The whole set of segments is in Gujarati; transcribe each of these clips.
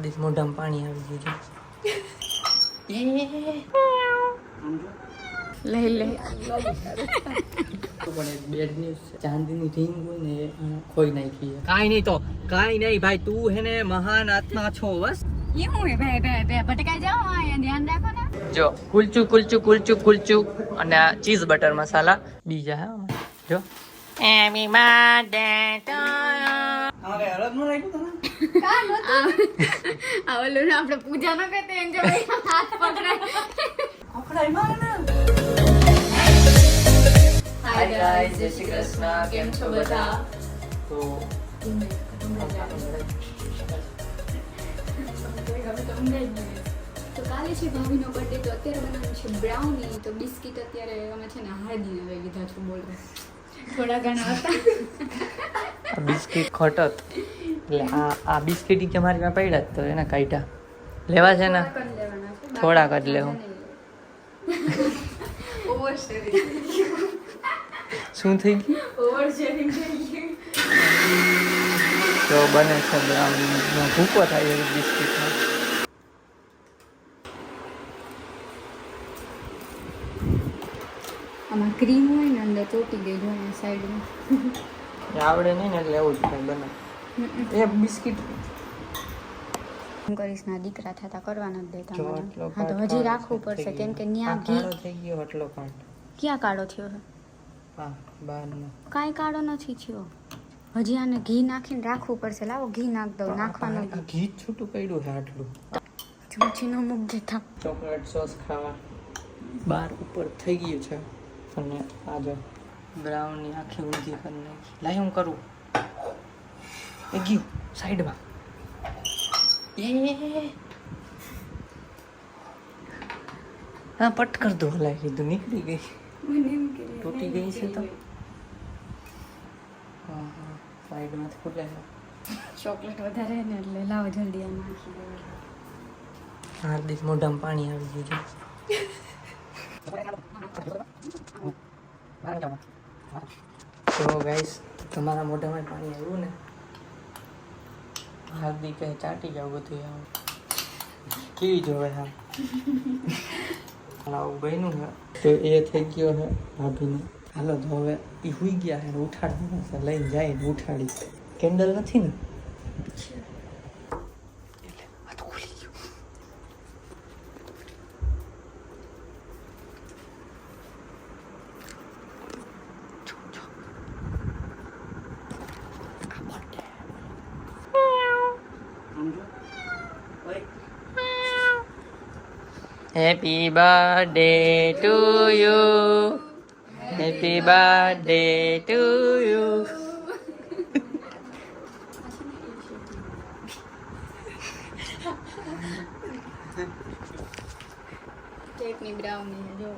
હાર્દિક મોઢામાં પાણી આવી ગયું છે. લઈ લે બેડ ન્યૂઝ ચાંદીની રિંગ હોય ને ખોઈ નાખી. કાઈ નહીં તો કાઈ નહીં ભાઈ, તું હે ને મહાન આત્મા છો. બસ જો કુલચું કુલચું કુલચું કુલચું અને ચીઝ બટર મસાલા બીજા હે જો. Happy birthday to you. આપણે પૂજા ન કરતે હાથ પકડાય. હાય ગાઈસ, જય શ્રી કૃષ્ણ. કેમ છો બધા? તો કાલે છે ભાભીનો બર્થડે, તો અત્યારે બનાવવાનું છે બ્રાઉની. તો બિસ્કિટ અત્યારે અમે છે ને હાર્દીને લઈ લીધા છે. બોલો થોડા ઘણા હતા બિસ્કિટ ખોટત, એટલે આ બિસ્કિટ કે મારી પાસે પડ્યા તો એને કાઢ્યા લેવા છે ને, થોડાક જ લેવું. શું થઈ ગયું? તો બને છે બ્રાઉનીનો ભૂકો થાય છે બિસ્કિટમાં. આમાં ક્રીમ હોય ને અંદર ચોટી ગઈ જોઈએ સાઈડમાં. આવડે નહીં ને એટલે એવું જ થાય બને એ બિસ્કિટ. હું કરીશ ના દીકરા થતા કરવાના જ દેતા મને. હા તો હજી રાખવું પડશે કેમ કે ન્યા ઘી થઈ ગયો. હટલો કાંડ ક્યાં કાળો થયો છે? હા બહારનો કાંઈ કાળો નથી થયો. હજી આને ઘી નાખીને રાખવું પડશે. લાવો ઘી નાખ દઉં. નાખવાનું ઘી છૂટું પડ્યું છે આટલું. ચમચીનો મૂક દેતા. ચોકલેટ સોસ ખાવા બાર ઉપર થઈ ગયું છે. અને આ જો બ્રાઉની આખી ઊંધી કરી નાખી. લાઈ હું કરું એ ગયું સાઈડમાં. હા પટ કર દો. હલાઈ લીધું, નીકળી ગઈ. તૂટી ગઈ છે તો હા હા સાઈડમાંથી ખુલે છે. ચોકલેટ વધારે ને એટલે લાવો જલ્દી આ નાખી દો. હાર્દિક મોઢામાં પાણી આવી ગયું છે. તો ગાઈસ તમારા મોઢામાં પાણી આવ્યું ને, હાર્દિક કહે ચાટી જાવ બધું. આવું કેવી જોવે હા આવું બન્યું છે. તો એ થઈ ગયો છે ભાભીને. હાલો તો હવે એ હુઈ ગયા છે, ઉઠાડવાના છે. લઈને જાય ને ઉઠાડી. કેન્ડલ નથી ને એટલે આ તો ખુલી ગયું. Happy birthday to you. Happy birthday to you. Chutney brownie હે જો.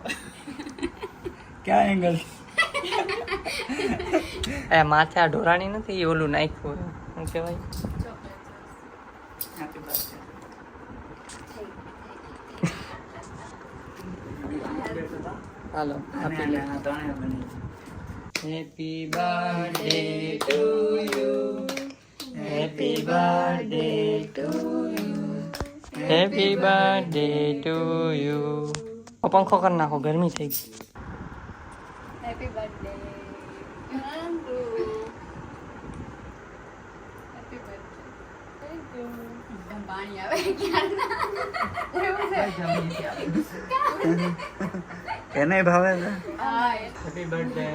ક્યાં એંગલ? એ માથે આ ઢોરાણી નથી, એ ઓલું નાખ્યું. શું કહેવાય? Happy birthday. Hello happy birthday to you. Happy birthday to you. Happy birthday to you. પંખો કરી નાખો, ગરમી થઈ ગઈ. Happy birthday. પાણી આવે એને ભાવે છે. Happy birthday.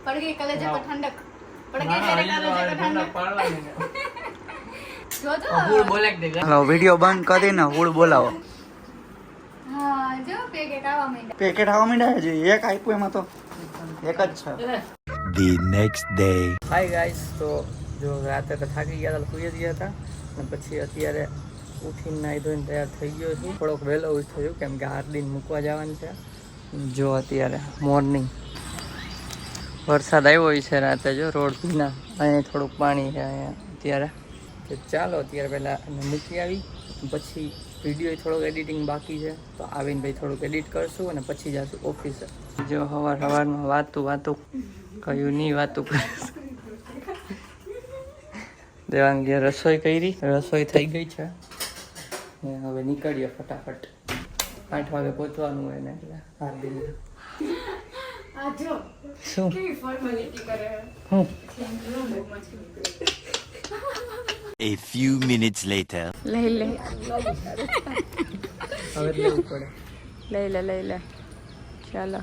પડ ગઈ કલેજા પર ઠંડક. પડ ગઈ તેરે કલેજા પર ઠંડક પાડવાની. જોજો હુળ બોલે દે. હાલો વિડિયો બંધ કરીને હુળ બોલાવો. હા જો પેકેટ આવવા માંડ્યા. પેકેટ આવવા માંડ્યા છે. એક આપ્યું એમાં તો એક જ છે. The next day. Hi guys, તો જો રાતે તો થાકી ગયા હતા, સુઈ જ ગયા હતા. અને પછી અત્યારે ઉઠીને નાહી ધોઈને તૈયાર થઈ ગયો છું. થોડોક વહેલો થયું કેમ કે હાર્દિને મૂકવા જવાનું છે. જો અત્યારે મોર્નિંગ વરસાદ આવ્યો છે રાતે. જો રોડ ભીના, અહીંયા થોડુંક પાણી છે અહીંયા અત્યારે. તો ચાલો અત્યારે પહેલાં મૂકી આવી, પછી વિડીયો થોડોક એડિટિંગ બાકી છે તો આવીને ભાઈ થોડુંક એડિટ કરશું અને પછી જશું ઓફિસે. જો સવારમાં વાતું કયું નહીં વાતું કરીશ. દેવાંગીએ રસોઈ કરી, રસોઈ થઈ ગઈ છે ને હવે નીકળીએ ફટાફટ. 8 વાગે પહોંચવાનું હોય ને એટલે હાર્દિક આ જો શું કેવી ફોર્માલિટી કરે હું A few minutes later. લઈ લે હવે લેવું પડે. લઈ લે ચાલો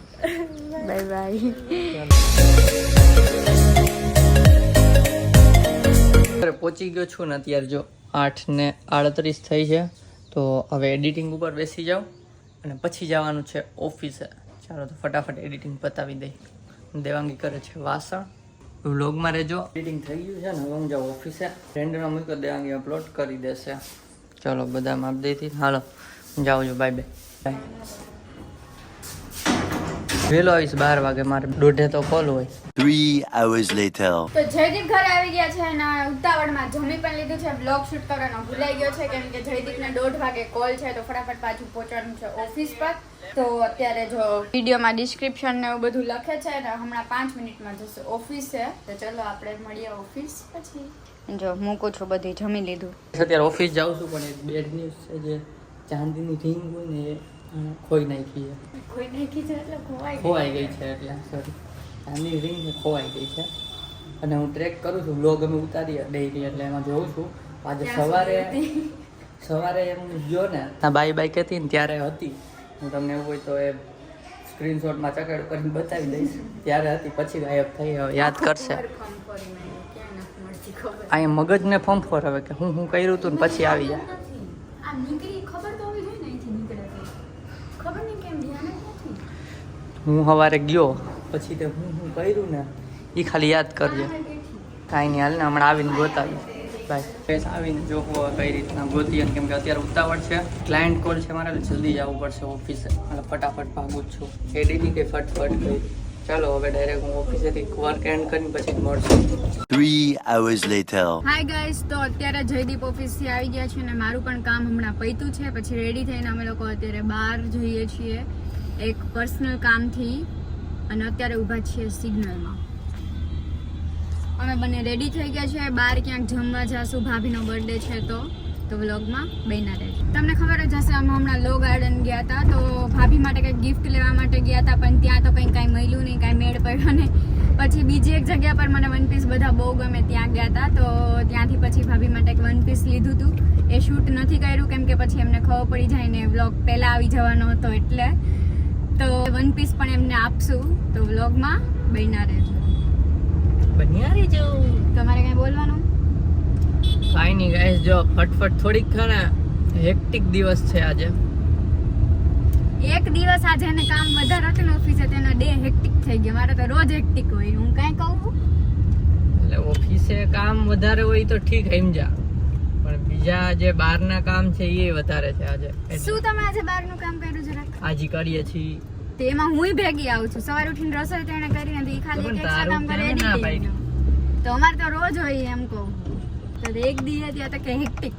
બાય બાય. પહોંચી ગયો છું ને અત્યારે જો 8:38 થઈ છે. તો હવે એડિટિંગ ઉપર બેસી જાઉં અને પછી જવાનું છે ઓફિસે. ચાલો તો ફટાફટ એડિટિંગ પતાવી દઈ. દેવાંગી કરે છે વાસણ. વ્લોગમાં રહેજો. એડિટિંગ થઈ ગયું છે ને હવે હું જાઉં ઓફિસે. ફ્રેન્ડનો મૂકો દેવાંગી અપલોડ કરી દેશે. ચાલો બધા માપ દઈથી હાલો હું જાઉં છું. Bye bye. વહેલો આવીશ 12 વાગે. મારે 1:30 તો કોલ હોય. 3 hours later. તો જયદીપ ઘરે આવી ગયા છે અને ઉતાવળમાં જમી પણ લીધું છે. બ્લોગ શૂટ કરવાનો ભૂલાઈ ગયો છે કેમ કે જયદીપને 1:30 વાગે કોલ છે તો ફટાફટ પાછું પહોંચવાનું છે ઓફિસ પર. તો અત્યારે જો વિડીયોમાં ડિસ્ક્રિપ્શન ને એવું બધું લખે છે અને હમણાં 5 મિનિટમાં જશે ઓફિસે. તો ચલો આપણે મળીએ ઓફિસ પછી. જો મૂકું છું બધી જમી લીધું. અત્યારે ઓફિસ જાઉં છું પણ એક બેડ ન્યૂઝ છે જે ચાંદીની રિંગ હોય ને એ ખોઈ નાખી છે. કોઈ નાખી છે એટલે ખોવાઈ ગઈ છે એટલે સોરી ચાંદીની રિંગ ખોવાઈ ગઈ છે અને હું ટ્રેક કરું છું. બ્લોગ અમે ઉતારીએ ડેઈલી એટલે એમાં જોઉં છું. આજે સવારે એમ ગયો ને ત્યાં બાય કહેતી ને ત્યારે હતી. હું તમને એવું હોય તો એ સ્ક્રીનશોટમાં ચકડ કરીને બતાવી દઈશ. ત્યારે હતી પછી ગાયબ થઈ. હવે યાદ કરશે. અહીંયા મગજને ફંફોર હવે કે હું કર્યું હતું ને પછી આવી જાય. હું સવારે ગયો પછી તે હું કર્યું ને એ ખાલી યાદ કરજે. કાંઈ નહીં હાલ ને હમણાં આવીને ગોતાવી બાય. આવીને જો કઈ રીતના ગોતીએ કેમ કે અત્યારે ઉતાવળ છે. ક્લાયન્ટ કોલ છે મારે જલ્દી જવું પડશે ઓફિસે. એટલે ફટાફટ ભાગું જ છું. એડિટિંગ કંઈ ફટફટ કરી. ચાલો હવે ડાયરેક્ટ હું ઓફિસેથી વર્ક એન્ડ કરીને પછી મળશું. 3 hours later. હાય ગાઈસ, તો અત્યારે જયદીપ ઓફિસથી આવી ગયા છે અને મારું પણ કામ હમણાં પત્યું છે. પછી રેડી થઈને અમે લોકો અત્યારે બહાર જઈએ છીએ એક પર્સનલ કામથી અને અત્યારે ઊભા છીએ સિગ્નલમાં. અમે બંને રેડી થઈ ગયા છે. બહાર ક્યાંક જમવા જઈશું. ભાભીનો બર્થડે છે તો વ્લોગમાં બન્યા રહેજો. તમને ખબર જ હશે અમે હમણાં લો ગાર્ડન ગયા હતા તો ભાભી માટે કંઈક ગિફ્ટ લેવા માટે ગયા હતા પણ ત્યાં તો કાંઈ મળ્યું નહીં, કાંઈ મેળ પડ્યો ને. પછી બીજી એક જગ્યા પર મને વન પીસ બધા બહુ ગમે ત્યાં ગયા હતા તો ત્યાંથી પછી ભાભી માટે એક વન પીસ લીધું હતું. એ શૂટ નથી કર્યું કેમ કે પછી એમને ખબર પડી જાય ને વ્લોગ પહેલાં આવી જવાનો હતો એટલે. તો વન પીસ પણ એમને આપશું તો વ્લોગમાં બન્યા રહેજો. તમારે કઈ બોલવાનું? કાંઈ નહીં ગાઈસ, જો ફટફટ થોડીક ને હેક્ટિક દિવસ છે આજે. એક દિવસ આજે એને કામ વધારે હતું ને ઓફિસે તેનો ડે હેક્ટિક થઈ ગયો. મારે તો રોજ હેક્ટિક હોય. હું કાંઈ કહું એટલે ઓફિસે કામ વધારે હોય તો ઠીક સમજા પણ બીજા જે બહારના કામ છે એ વધારે છે આજે. શું તમે આજે બહારનું કામ કર્યું જરાક? આજે કરીએ છીએ તેમાં હુંય ભેગી આવું છું. સવારે ઉઠીને રસોઈ તેણે કરી નથી ખાલી એક એક્સ્ટ્રા કામ કરે એડિટિંગ. તો અમારે તો રોજ હોય એમ કહું. તો એક દિવસ ત્યાં તો કે હેક્ટિક.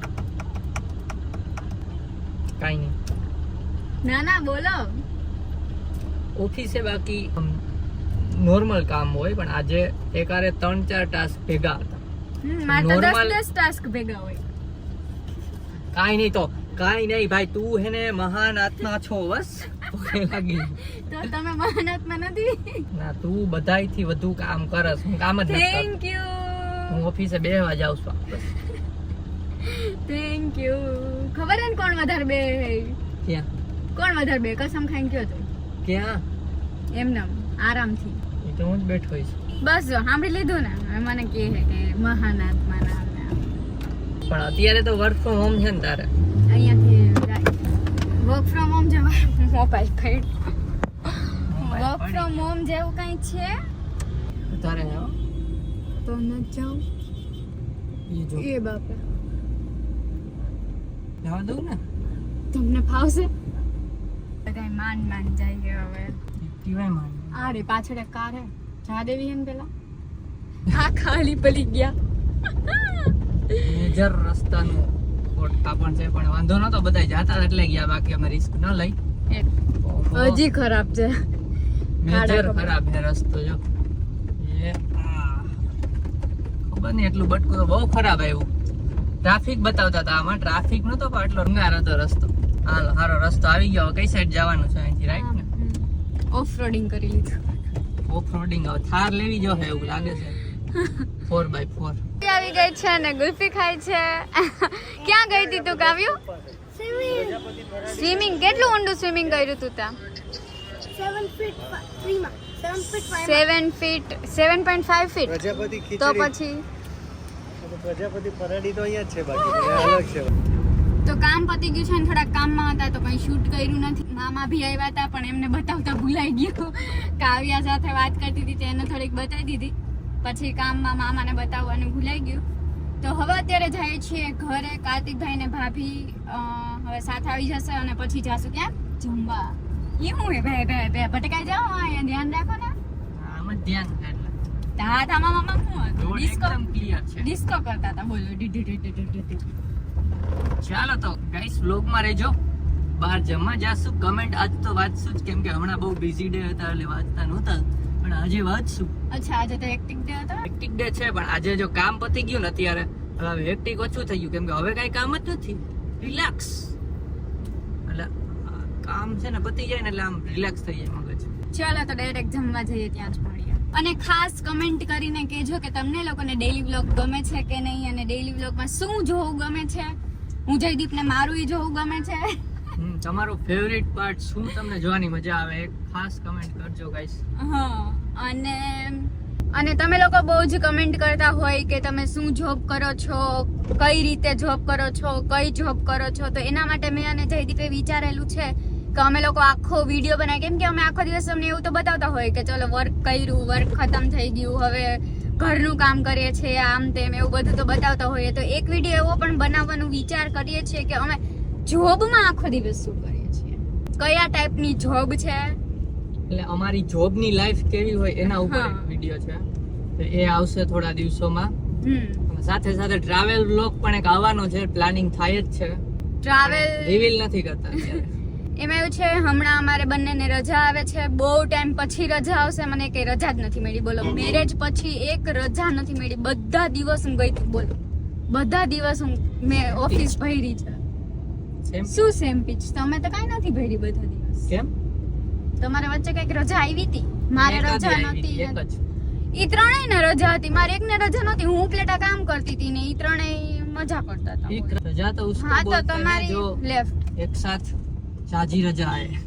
કાંઈ નહીં ના બોલો. ઓફિસે બાકી નોર્મલ કામ હોય પણ આજે એકારે 3-4 ટાસ્ક ભેગા હતા. મારે તો 10 ટાસ્ક ભેગા હોય. કાંઈ નહીં તો કાંઈ નહીં ભાઈ, તું હે ને મહાન આત્મા છો બસ. લાગી તો તમે મહાન આત્મા નથી? ના, તું બધાયથી વધુ કામ કરસ. હું કામ જ નથી કરતો. Thank you. હું ઓફિસે બેહવા જાઉં છું બસ. Thank you. ખબર હે ને કોણ વધારે બે? ક્યાં કોણ વધારે બે? કસમ ખાઈને કયો તો. ક્યાં? એમને આરામથી. એ તો હું જ બેઠો છું. બસ જો સાંભળી લીધું ને. હવે મને કહે છે કે મહાન આત્મા ના. પણ અત્યારે તો વર્ક ફ્રોમ હોમ છે ને તારે? અહીંયાથી વર્ક ફ્રોમ હોમ જવા મોબાઈલ ફેડ. વર્ક ફ્રોમ હોમ જેવું કંઈ છે તારે તો ન જાઉં. એ બાપા જવા દઉં ને? તમને ફાવશે? બધા માન જાય હવે. કેવાય માન? આ રે પાછળ એક કાર હે. જા દેવી હે ને પેલા આ ખાલી પડી ગયા. મેજર રસ્તાનું ખોટા પણ છે પણ વાંધો નતો. બધા જાતા એટલે ગયા. બાકી અમે રિસ્ક ન લઈ. હજી ખરાબ છે. મેજર ખરાબ છે રસ્તો. જો એ ખબર નહીં એટલું બટકું તો બહુ ખરાબ આવ્યું. ટ્રાફિક બતાવતા હતા આમાં, ટ્રાફિક નતો પણ એટલો રંગાર હતો રસ્તો. હાલો સારો રસ્તો આવી ગયો. કઈ સાઈડ જવાનું છે અહીંથી? રાઈટ ને? ઓફ રોડિંગ કરી લીધું. ઓફ રોડિંગ હવે થાર લેવી જો હે એવું લાગે છે. 4x4 આવી ગઈ છે ને ગુલ્ફી ખાય છે. ક્યાં ગઈ હતી તું કાવ્યુ? સ્વિમિંગ. કેટલું ઊંડું સ્વિમિંગ કર્યું તું ત્યાં? 7.5 ફીટ. તો પછી પ્રજાપતિ પરાડી તો અહીંયા જ છે, બાકી અલગ છે. તો કામ પતી ગયું છે ને થોડા કામમાં હતા તો કઈ શૂટ કર્યું નથી. મામા ભી આવ્યા હતા પણ એમને બતાવતા ભૂલાઈ ગયું. કાવ્યા સાથે વાત કરતી હતી તો એને થોડીક બતાવી દીધી. પછી કામમાં મામાને બતાવવાનું ભૂલાઈ ગયું. તો હવે અત્યારે જાય છીએ ઘરે. કાર્તિકભાઈ ને ભાભી હવે સાથે આવી જશે અને પછી જાશું ક્યાં જમવા. એ હું હે ભાઈ ભાઈ ભાઈ ભટકાઈ જાઓ. અહીંયા ધ્યાન રાખો ને. આમાં ધ્યાન એટલે હાથ આમાં મામા શું હતું? ડિસ્કો ક્લિયર છે. ડિસ્કો કરતા હતા. બોલો ચાલો તો ગાઈસ વ્લોગમાં રહેજો. બહાર જમવા જાશું. કમેન્ટ આજ તો વાંચશું જ, કેમ કે હમણાં બહુ બિઝી ડે હતા એટલે વાંચતા નહોતા, પણ આજે વાંચશું. અચ્છા, આજે તો હેક્ટિક ડે હતો. હેક્ટિક ડે છે પણ આજે જો કામ પતી ગયું ને અત્યારે, હવે હેક્ટિક ઓછું થઈ ગયું, કેમ કે હવે કઈ કામ જ નથી. રિલેક્સ. એટલે કામ છે ને પતી જાય ને એટલે આમ રિલેક્સ થઈ જાય મગજ. ચાલો તો ડાયરેક્ટ જમવા જઈએ, ત્યાં જ મળીએ. અને ખાસ કમેન્ટ કરીને કહેજો કે તમને લોકોને ડેઈલી વ્લોગ ગમે છે કે નહીં, અને ડેઈલી વ્લોગમાં શું જોવું ગમે છે. હું જયદીપને મારું ઈ જોવું ગમે છે. તમારો ફેવરિટ પાર્ટ શું તમને જોવાની મજા આવે, એક ખાસ કમેન્ટ કરજો ગાઈસ. હા, અને તમે લોકો બહુ જ કમેન્ટ કરતા હોય કે તમે શું જોબ કરો છો, કઈ રીતે જોબ કરો છો, કઈ જોબ કરો છો. તો એના માટે મેં અને જયદીપે વિચારેલું છે કે અમે લોકો આખો વિડીયો બનાવીએ, કેમ કે અમે આખો દિવસ તમને એવું તો બતાવતા હોય કે ચલો વર્ક કર્યું, વર્ક ખતમ થઈ ગયું, હવે ઘરનું કામ કરીએ છીએ, આમ તેમ એવું બધું તો બતાવતા હોઈએ. તો એક વિડીયો એવો પણ બનાવવાનો વિચાર કરીએ છીએ કે અમે જોબમાં આખો દિવસ શું કરીએ છીએ, કયા ટાઈપની જોબ છે, એટલે અમારી જોબની લાઈફ કેવી હોય એના ઉપર એક વિડીયો છે. તો એ આવશે થોડા દિવસોમાં. સાથે સાથે ટ્રાવેલ વ્લોગ પણ એક આવવાનો છે, પ્લાનિંગ થાય જ છે. ટ્રાવેલ રિવીલ નથી કરતા અત્યારે. એમાં એવું છે, હમણાં અમારે બંનેને રજા આવે છે. બહુ ટાઈમ પછી રજા આવશે. મને કઈ રજા જ નથી મળી. બોલો, મેરેજ પછી એક રજા નથી મળી. બધા દિવસ હું ગઈ હતી. બોલો, બધા દિવસ મેં ઓફિસ ભરી છે. શું સેમ પિચ? તમે તો કઈ નથી ભરી બધા દિવસ. કેમ? તમારા વચ્ચે કઈક રજા આવી હતી, મારે રજા નથી. એક જ. ઈ ત્રણેય ને રજા હતી, મારે એકને રજા નહોતી. હું ઉપલેટા કામ કરતી હતી ને ઈ ત્રણેય મજા કરતા હતા. એક રજા તો ઉસકો હા, તો બોલતે હૈ તમારી જો લેફ્ટ. એક સાથ સાજી રજા આए.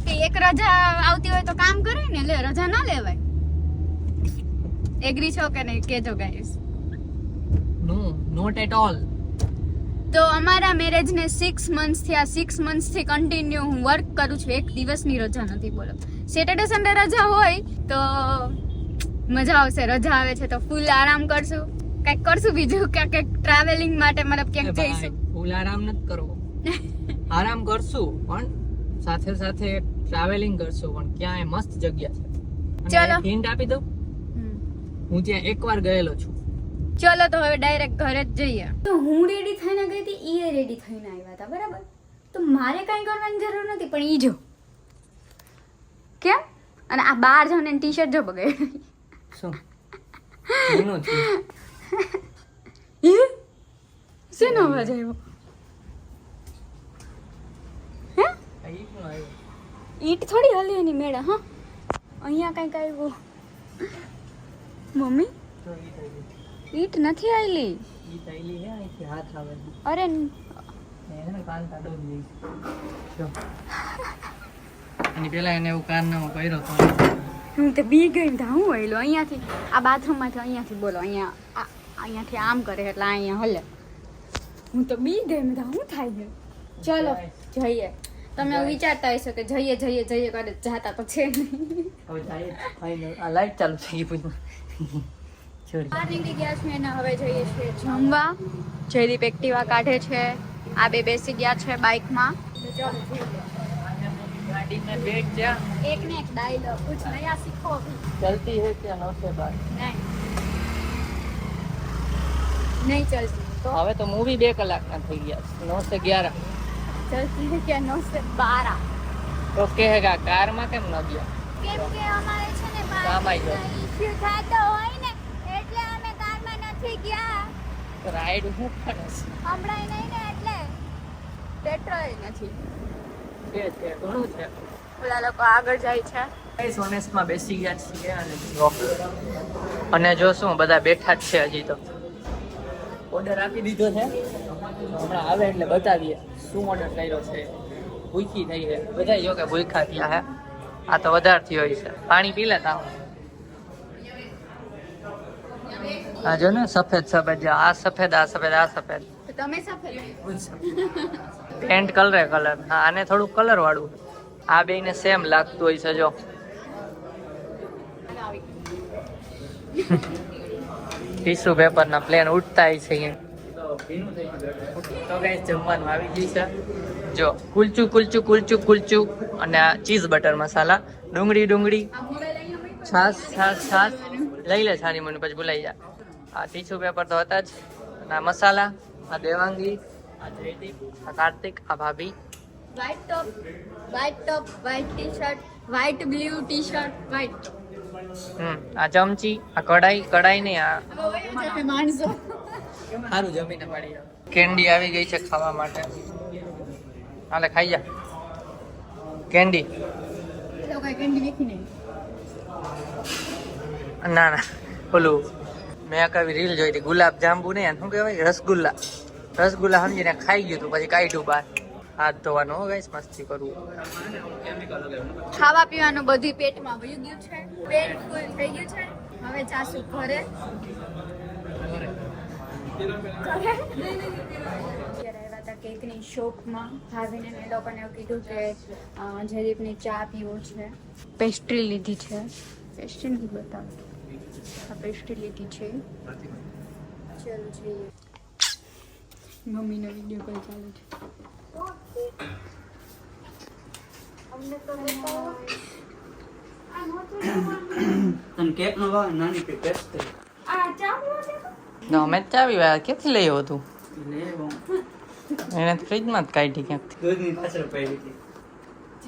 કે એક રજા આવતી હોય તો કામ કરે ને, લે રજા ના લેવાય. એગ્રી છો કે નહીં કેજો guys. No, not at all. તો અમારા મેરેજને 6 મંથ્સ થયા. 6 મંથ્સ થી કન્ટિન્યુ હું વર્ક કરું છું. એક દિવસની રજા નથી. બોલો, સેટરડે સન્ડે રજા હોય તો મજા આવશે. રજા આવે છે તો ફૂલ આરામ કરશું, કંઈક કરશું બીજું, ક્યાંક ટ્રાવેલિંગ માટે મતલબ ક્યાંક જઈશું. ફૂલ આરામ નથી કરવો. આરામ કરશું પણ સાથે સાથે ટ્રાવેલિંગ કરશું, પણ ક્યાંય મસ્ત જગ્યા છે. ચલો હિન્ટ આપી દઉં, હું ત્યાં એકવાર ગયેલો છું. ચલો તો હવે ડાયરેક્ટ ઘરે જ જઈએ. તો હું રેડી થઈને ગઈ હતી, ઈ રેડી થઈને આવ્યા હતા, બરાબર. તો મારે કાંઈ કરવાની જરૂર નથી, પણ ઈ જો કેમ. અને આ 12 જણ ટી શર્ટ જો બગાડી. શું એનું છે? શેનો અવાજ આવ્યો? હે, ઈટ થોડી હલી એની મેળા. હા, અહીંયા કંઈક આવ્યું. મમ્મી, ઈટ નથી આવેલી. અરે એની પેલા એને એવું કારનામો કર્યો તો હું તો બી ગઈ. હું આવેલો અહીંયાથી, આ બાથરૂમમાંથી અહીંયાથી. બોલો, અહીંયાથી આમ કરે એટલે અહીંયા હલે. હું તો બી ગઈ. મેં શું થાય છે? ચલો જઈએ. તમે વિચારતા હશો કે જઈએ જઈએ જઈએ કરે, જાતા તો છે નહીં. હવે જાય ફાઈનલ. આ લાઈટ ચાલુ થઈ ગઈ પૂછ. બહાર નીકળી ગયા છે ને હવે જઈએ છીએ જમવા. જયદીપ એક્ટિવા કાઢે છે, આ બે બેસી ગયા છે બાઇકમાં. गाड़ी में बैठ जा, एक ने एक डायलॉग कुछ नया सीखो अभी. चलती है क्या 9 से 12? नहीं चलती. तो હવે તો મૂવી 2 કલાકના થઈ ગયા, 9 से 11. चलती है क्या 9 से 12? તો કહેગા કારમાં કેમ ન ગયા? કેમ કે અમારે છે ને કામ આવી ગયો. ઇશ્યુ થતો હોય ને એટલે અમે ટ્રાફિક યા રાઈડ હું કરે છે હમણાં નહીં ને એટલે પેટ્રોલ નથી છે ઘણું છે ઓલા લોકો આગળ જાય છે ગાઈસ ઓનેસ્ટમાં બેસી ગયા છીએ અને જો શું બધા બેઠા જ છે હજી તો ઓર્ડર આપી દીધો છે હમણાં આવે એટલે બતાવીએ શું ઓર્ડર કર્યો છે ભૂખી થઈ છે બધા જો કે ભૂખા થયા હે આ તો વધારથી હોય છે પાણી પી લેતા આ જો ને સફેદ સફેદ આ સફેદ આ સફેદ આ સફેદ તો તમે સફેદ પેન્ટ કલર હા આને થોડુંક કલર વાળું આ બેયને સેમ લાગતું હોય છે જો ટીશ્યુ પેપર ના પ્લેન ઉડતા હોય છે તો ગાઈસ જમવાનું આવી ગયું છે જો કુલચું કુલચું કુલચું કુલચું અને આ ચીઝ બટર મસાલા ડુંગળી છાસ છાસ છાસ લઈ લે છાની મને પછી ભૂલાઈ જા આ ટીશ્યુ પેપર તો હતા જ અને આ મસાલા આ દેવાંગી આ જયદીપ આ કાર્તિક આ ભાભી white top white t-shirt white blue t-shirt white આ ચમચી આ કડાઈ નહીં આ માણસો સારું જમીને પડી કેન્ડી આવી ગઈ છે ખાવા માટે હાલે ખાઈ જા કેન્ડી ના ના ઓલું મેં કઈ રીલ જોઈ હતી ગુલાબ જાંબુ નહીં શું કહેવાય રસગુલ્લા સમજીને ખાઈ ગયું તું પછી કાઢ્યું બહાર હાથ ધોવાનું હો ગાઈસ મસ્તી કરવું ખાવા પીવાનું બધું પેટમાં વયું ગયું છે પેટ ફૂલ થઈ ગયું છે હવે ચાસુ ઘરે કેકની શોપમાં ભાવીને મેં લોકોને એવું કીધું કે જયદીપની ચા પીવો છે પેસ્ટ્રી લીધી છે પેસ્ટ્રી નથી બતાવ આ પેસ્ટ્રી લીધી છે ચલો જોઈએ મમ્મીનો વિડીયો કોલ ચાલુ છે અમને તો તને કેક નો ભાવ નાની કે પેસ્ટ્રી આ ચા અમે ચાવી વાર ક્યાંથી લઈ આવ્યો તું લેવો એને ફ્રીજમાં જ કાઢી ક્યાંકથી દૂધની પાછળ પડી હતી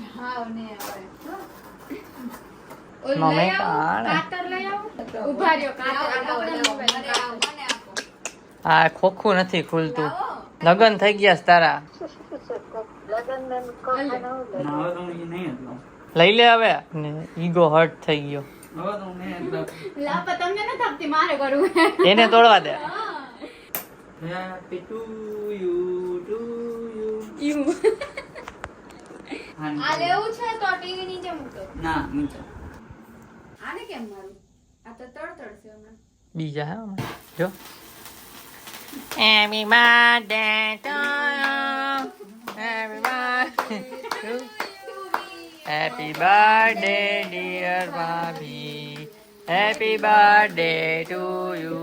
જાવ ને હવે મમ્મી કાણે કાતર લઈ આવો ઉભા રહ્યો કાતર આ ખોખું નથી ખુલતું લગન થઈ ગયા છે તારા ના હવે તો હું નહીં હતો લઈ લે હવે ને ઈગો હર્ટ થઈ ગયો હવે તો હું નહીં હતો લાપા તમને ન થાપતી મારે કરવું એને તોડવા દે હેપી ટુ યુ યુ હા આ લેવું છે તો ટીવી નીચે મૂકો ના નીચે આને કેમ મારું આ તો તડતડ છે હમણાં બીજા હે જો Happy birthday to you. Happy birthday to you. Happy birthday, dear Bobby. Happy birthday to you.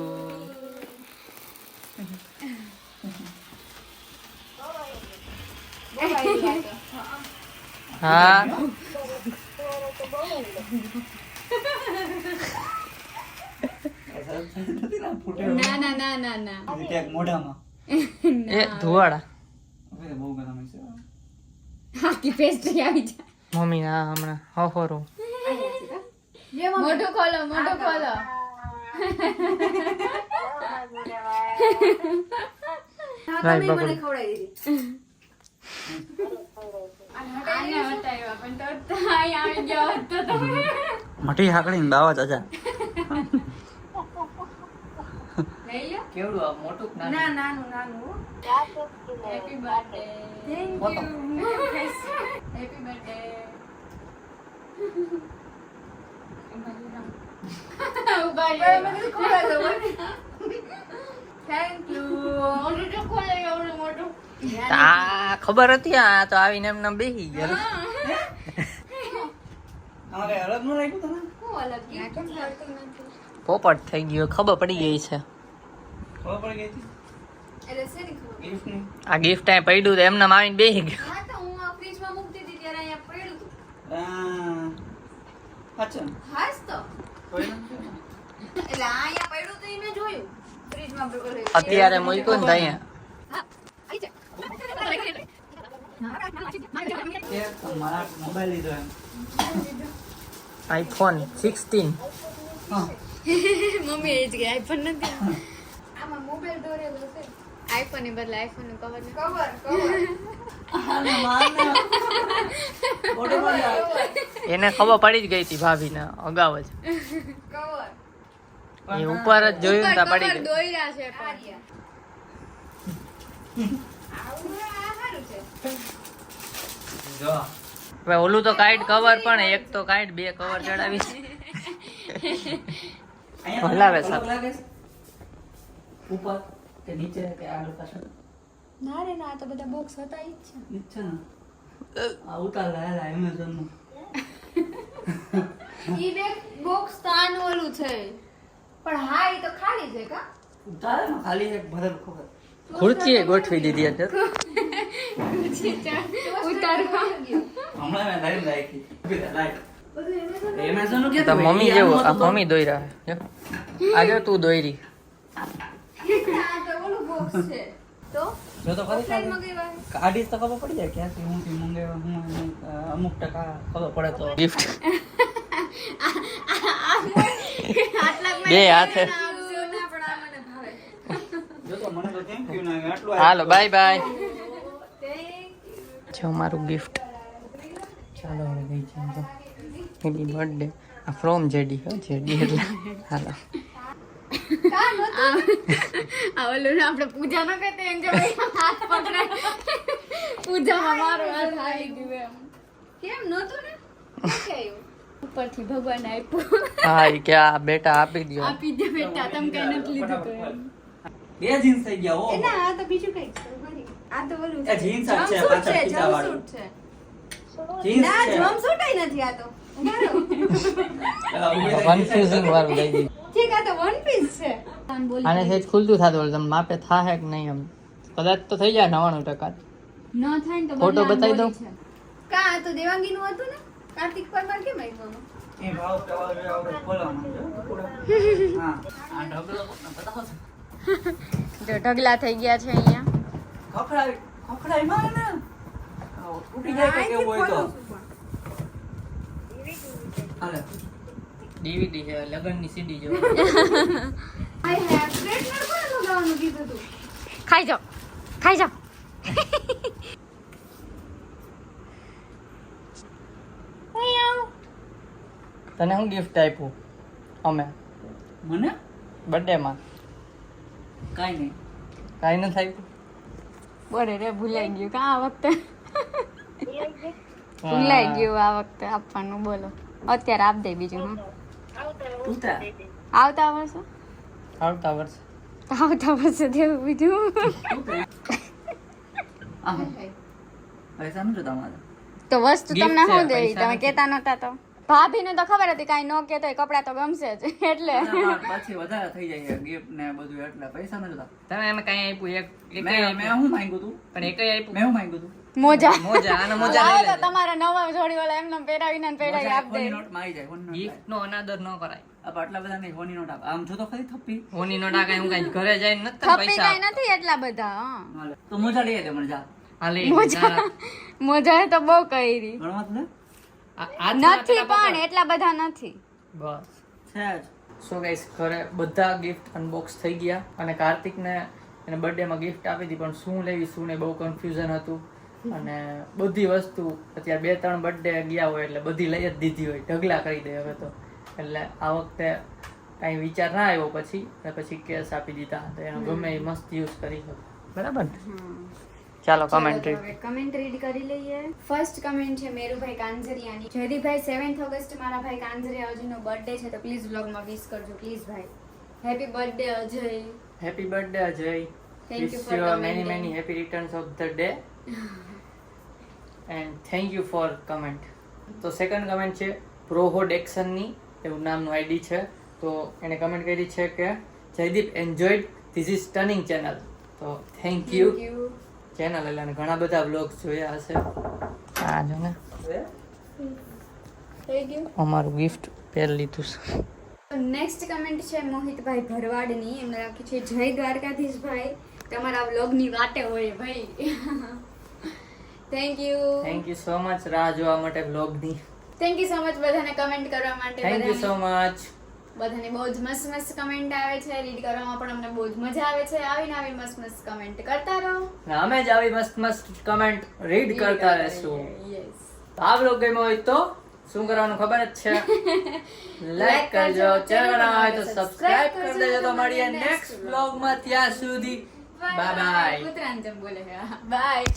હા ના ના ના ના ના ક્યાંક મોઢામાં એ ધુવાડા હવે બહુ ગરમ છે આખી પેસ્ટ્રી આવી જાય મમ્મી ના હમણાં હોરું મોઢું ખોલો મોઢું ખોલો લાઈ બકડું આને હટાવ્યા પણ તો અહીં આવી ગયો હોત તો તમે મઠી હાકડીને બાવા ચાચા લઈ લો કેવડું આ મોટું કે નાનું? ના નાનું નાનું happy birthday thank you happy birthday thank you મોટું તો ખોલે એવડું મોટું આ ખબર હતી આ તો આવીને એમને બેહી ગયા અમારે અલગ નું રાખ્યું તને હું અલગ gift મળતું નથી પોપટ થઈ ગયો ખબર પડી ગઈ છે ખબર પડી ગઈ હતી એટલે શેની ખબર ગિફ્ટ ની આ ગિફ્ટ આ પડ્યું તો એમને આવીને બેહી ગયો હા તો હું આ ફ્રીજમાં મૂકતી હતી ત્યારે અહીંયા પડ્યું હતું અચ્છા હાસ તો કોઈ નથી એટલે અહીંયા પડ્યું તો મેં જોયું ફ્રીજમાં અત્યારે મૂક્યું ને ત્યાં મારા મોબાઈલ લીધો એમ આઈફોન 16 હા મમ્મી એ જ કે આઈફોન નથી આમાં મોબાઈલ દોરેલો છે. આઈફોન ની બદલે આઈફોન નું કવર એને ખબર પડી જ ગઈ હતી ભાભીને અગાઉ જ કવર એ ઉપર જ જોયું ને તા પડી ગઈ દોર્યા છે પણ આવું આ સારું છે. હવે ઓલું તો કાઈટ કવર પણ એક તો કાઈટ બે કવર ચડાવી હલાવે સાહેબ ઉપર કે નીચે કે આ લોકેશન ના રે ના આ તો બધા બોક્સ હતા ઈ જ છે. નીચે ને આ ઉતાર લાયા એમેઝોન નું ઈ બે બોક્સ તો આનું ઓલું છે પણ હા ઈ તો ખાલી છે કા ઉતારે ને ખાલી એક ભરેલ ખબર ખુરચી ગોઠવી દીધી હતી ઉતારવા હમણાં મેં લાઈન રાખી બધું એમેઝોન નું કે મમ્મી જેવું આ મમ્મી દોઈ રહ્યા આજે તું દોઈરી આ તો ઓલું બોક્સ છે તો જો તો ખરી ઓફલાઈન મંગાવ્યા કાઢી તો ખબર પડી જાય ક્યાંથી હું મંગાવ્યા હું અમુક ટકા ખબર પડે તો ગિફ્ટ બે હાથે જો તો મને તો થેન્ક યુ ના આટલું હાલો બાય બાય જો મારું ગિફ્ટ ચાલો હવે ગઈ છે તો હેપી બર્થડે આ ફ્રોમ જેડી હો જેડી એટલે હાલો આ ઓલું આપણે પૂજા ન કરતે એમ જે હાથ પકડાય પૂજામાં મારો હાથ આવી ગયો એમ કેમ નહોતું ને કે ઉપરથી ભગવાન આપ્યું હા ઈ કે આ બેટા આપી દો આપી દે બેટા તમે કઈ નથી લીધું તો એમ બે જીન્સ થઈ ગયા ઓ ના આ તો બીજું કઈ છે આ તો ઓલું એ જીન્સ જ છે જમ્પસૂટ પાછળ છે ખીચાવાળું. જમ્પસૂટ છે જીન્સ ના છે જમ્પસૂટ ય નથી આ તો કન્ફ્યુઝિંગ વાળું લઈ દીધું ઠીક આ તો વન પીસ છે આને સેજ ખુલતું થાતું હોય તમે માપે થાહે કે નહીં એમ કદાચ તો થઈ જાય 99% ન થાય ને તો ફોટો બદલાવ બતાવી દઉં? બોલી છે. કા આ તો દેવાંગી નું હતું ને કાર્તિક પરમાર કેમ આવ્યું એ ભાવ કવા જો આપણે ખોલવાનું હા આ ઢગલો બતાવો જો ઢગલા થઈ ગયા છે અહીંયા ખખડાઈ માર ને તૂટી જાય કે કેવું હોય તો હાલે ડીવીડી છે લગનની સીડી જો આઈ હેવ પ્લેટ પર કોણ લગાવવાનું કીધું તું ખાઈ જાઓ તને હું ગિફ્ટ આપ્યું અમે મને બર્થડે માં કાઈ નથી આપ્યું બોરે રે ભૂલાઈ ગયું કા આ વખતે ભૂલાઈ ગયું આ વખતે આપવાનું બોલો અત્યારે આપ દે બીજું હા ઉતરા આવતા વર્ષે આવતા વર્ષે દેવું બીજું પૈસા નથી તમારે તો વસ્તુ Gift તમને છે, શું દેવી પૈસા તમે નથી. કેતા નતા તો ભાભીને તો ખબર હતી કાઈ ન કેતો હોય કપડા તો ગમશે જ એટલે પછી વધારે થઈ જાય ગિફ્ટ ને બધું એટલે પૈસા ન જોતા તમે એમ કઈ આપ્યું એક મેં હું માંગ્યું તું પણ એકય આપ્યું મેં હું માંગ્યું તું મોજા આના મોજા લાવો લઈ તો લેજે. તમારા નવા જોડી વાળા એમને પહેરાવીને ને પહેરાવી આપ દે ગિફ્ટ નો અનાદર ન કરાય આટલા બધા નહીં હોની નોટ આમ જો તો ખરી થપ્પી હોની નોટ આ કઈ હું કઈ ઘરે જઈને નથી થપ્પી પૈસા કઈ નથી એટલા બધા હા તો મોજા લઈ દે મને જા હા લઈ મોજાએ તો બહુ કરી ગણવા તું નથી પણ એટલા બધા નથી બસ છે જ સો ગાઈસ ઘરે બધા ગિફ્ટ અનબોક્સ થઈ ગયા અને કાર્તિકને એને બર્થડે માં ગિફ્ટ આપી હતી પણ શું લેવી શું ને બહુ કન્ફ્યુઝન હતું અને બધી વસ્તુ અત્યારે 2-3 બર્થડે ગયા હોય એટલે બધી લઈ જ દીધી હોય ઢગલા કરી દે હવે તો એટલે આ વખતે કાંઈ વિચાર ના આવ્યો પછી કેસ આપી દીધા તો એનો ગમે એ મસ્ત યુઝ કરી શકો બરાબર ને? ચાલો કમેન્ટ કમેન્ટ રીડ કરી લઈએ ફર્સ્ટ કમેન્ટ છે મેરુભાઈ કાંજરિયાની જયદીપભાઈ 7th ઓગસ્ટ મારા ભાઈ કાંજરિયા અજયનો બર્થડે છે તો પ્લીઝ વ્લોગમાં વિશ કરજો પ્લીઝ ભાઈ happy birthday Ajay happy birthday Ajay Thank you wish for you commenting. Many happy returns of the day and thank you for comment તો સેકન્ડ કમેન્ટ છે પ્રોહોડ એક્શનની એવું નામનું આઈડી છે તો એને કમેન્ટ કરી છે કે Jaydeep enjoyed this is stunning channel તો થેન્ક યુ ચેનલ એટલે અને ઘણા બધા વ્લોગ્સ જોયા હશે આ જો ને થઈ ગયું અમારું ગિફ્ટ પહેર લીધું છે નેક્સ્ટ કમેન્ટ છે મોહિતભાઈ ભરવાડની એમને રાખ્યું છે જય દ્વારકાધીશભાઈ તમારા વ્લોગની વાટે હોય ભાઈ થેન્ક યુ સો મચ રાહ જોવા માટે વ્લોગની થેન્ક યુ સો મચ બધાને કમેન્ટ કરવા માટે થેન્ક યુ સો મચ બધાની બહુ જ મસ્ત મસ્ત કમેન્ટ આવે છે, રીડ કરવામાં પણ અમને બહુ જ મજા આવે છે. આવીને આવી મસ્ત મસ્ત કમેન્ટ કરતા રહો. અને અમે જ આવી મસ્ત મસ્ત કમેન્ટ રીડ કરતા રહેશું. યસ. આ બ્લોગ ગમ્યો હોય તો શું કરવાનું ખબર જ છે, લાઈક કરજો, ચેનલ ના હોય તો સબસ્ક્રાઇબ કરી દેજો. તો મળીએ નેક્સ્ટ બ્લોગ માં, ત્યાં સુધી બાય બાય. કૂતરાને જેમ બોલે છે. બાય.